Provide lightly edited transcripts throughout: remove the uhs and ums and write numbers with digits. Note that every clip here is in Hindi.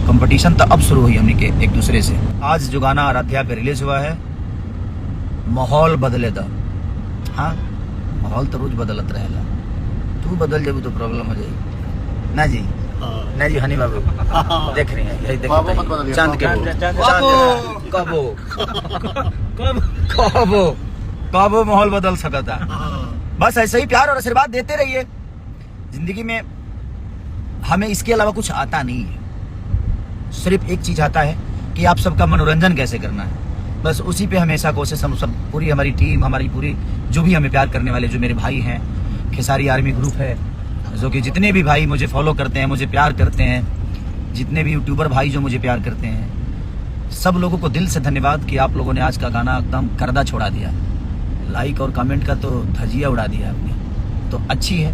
कंपटीशन तो अब शुरू हुई हमने के एक दूसरे से। आज जो गाना आराध्या पे रिलीज हुआ है, माहौल बदले दा। हाँ, माहौल तो रोज बदलत रहेला, तू बदल जाबू तो प्रॉब्लम हो जाएगी ना जी। नहीं जी हनी बाबू देख रही हैं, यही देख चांद के कबो माहौल बदल सकता। बस ऐसे ही प्यार और आशीर्वाद देते रहिए। जिंदगी में हमें इसके अलावा कुछ आता नहीं है, सिर्फ एक चीज आता है कि आप सबका मनोरंजन कैसे करना है। बस उसी पे हमेशा कोशिश हम सब, पूरी हमारी टीम, हमारी पूरी जो भी हमें प्यार करने वाले जो मेरे भाई हैं, खेसारी आर्मी ग्रुप है, जो कि जितने भी भाई मुझे फॉलो करते हैं, मुझे प्यार करते हैं, जितने भी यूट्यूबर भाई जो मुझे प्यार करते हैं, सब लोगों को दिल से धन्यवाद कि आप लोगों ने आज का गाना एकदम गर्दा छोड़ा दिया। लाइक और कमेंट का तो धजिया उड़ा दिया आपने, तो अच्छी है।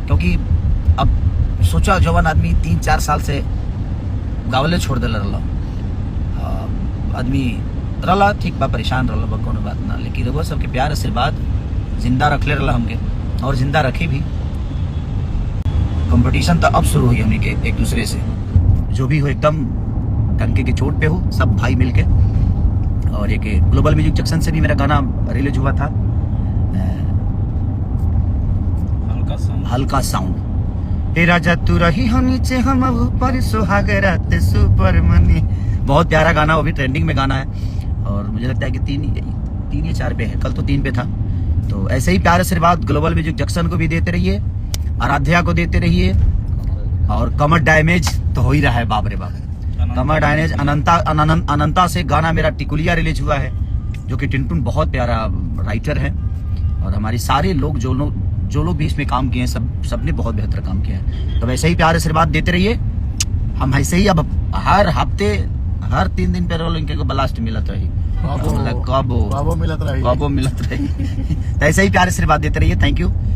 क्योंकि अब सोचा जवान आदमी 3-4 साल से गावले छोड़ दे रहा आदमी रहा, ठीक बा, परेशान रहा बा, कोनो बात ना, लेकिन रघुआ सबके प्यार आशीर्वाद जिंदा रख ले रहा हमके, और जिंदा रखी भी। कंपटीशन तो अब शुरू हुई हमने के एक दूसरे से, जो भी हो एकदम टंके के चोट पे हो, सब भाई मिलके। और एक ग्लोबल म्यूजिक जंक्शन से भी मेरा गाना रिलीज हुआ था, हल्का साउंड। ए राजा तू रही हो नीचे हम ऊपर, सुहाग रात सुपर मनी। बहुत प्यारा गाना, वो भी ट्रेंडिंग में गाना है, और मुझे लगता है कि 3 या 4 पे है, कल तो 3 पे था। तो ऐसे ही प्यार आशीर्वाद ग्लोबल म्यूजिक जंक्शन को भी देते रहिए, आराध्या को देते रहिए, और कमर डैमेज तो हो ही रहा है, बाप रे बाप, कमर डैमेज। अनंता से गाना मेरा टिकुलिया रिलीज हुआ है, जो कि टिंटुन बहुत प्यारा राइटर है, और हमारे सारे लोग जो लोग भी इसमें काम किए हैं, सबने बहुत बेहतर काम किया है। तो वैसे ही प्यार आशीर्वाद देते रहिए। हम ऐसे ही अब हर हफ्ते, हर 3 दिन पे रोल इनके को ब्लास्ट मिलत रही, कबो मिलत रही। ऐसे ही प्यार आशीर्वाद देते रहिए। Thank you.